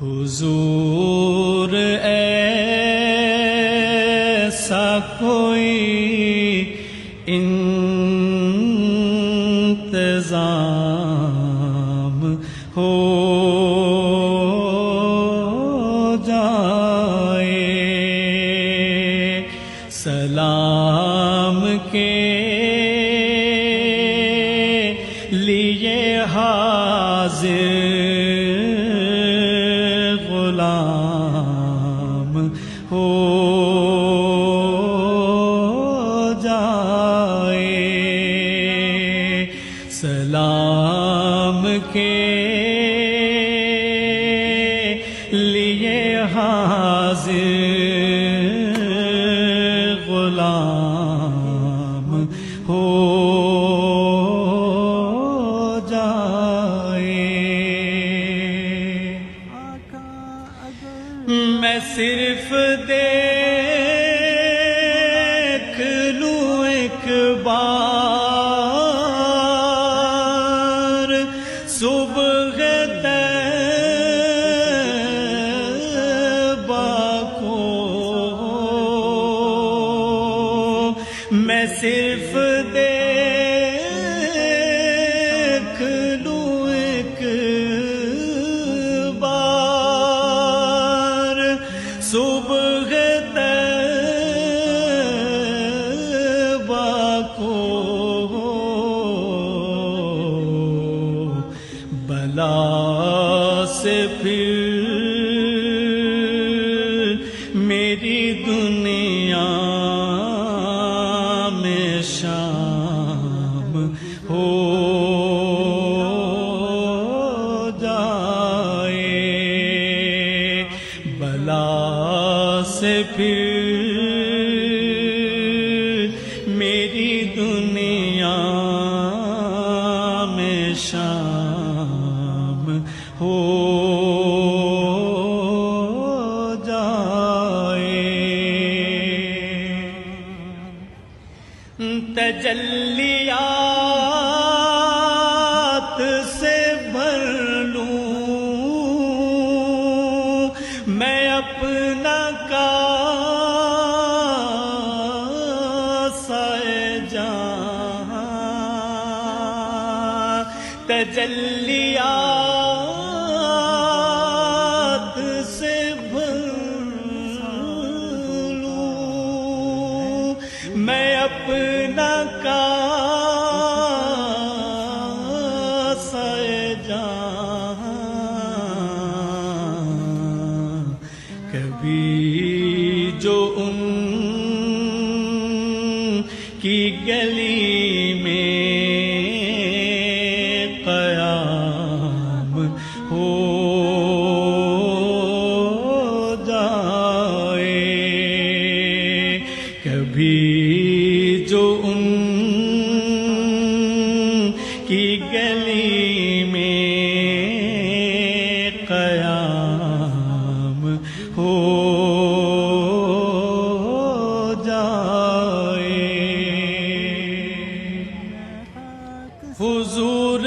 حضور ایسا کوئی انتظام ہو جائے، سلام کے لیے حاضر غلام ہو جائے، سلام کے لیے حاضر غلام ہو میں صرف دیکھ لوں ایک بار صبح طیبہ کو، میں صرف دیکھ لوں ایک صبح طیبہ کو، بلا سے پھر میری دنیا میں شام ہو جائے، بلا سے پھر میری دنیا میں شام ہو جائے، تجلیات سے بھر لوں میں اپنا کاسہ جہاں، تجلیات سے بھر لوں میں اپنا کاسہ جہاں، کبھی جو ان کی گلی میں قیام ہو جائے، کبھی جو ان کی گلی میں قیام ہو جائے، حضور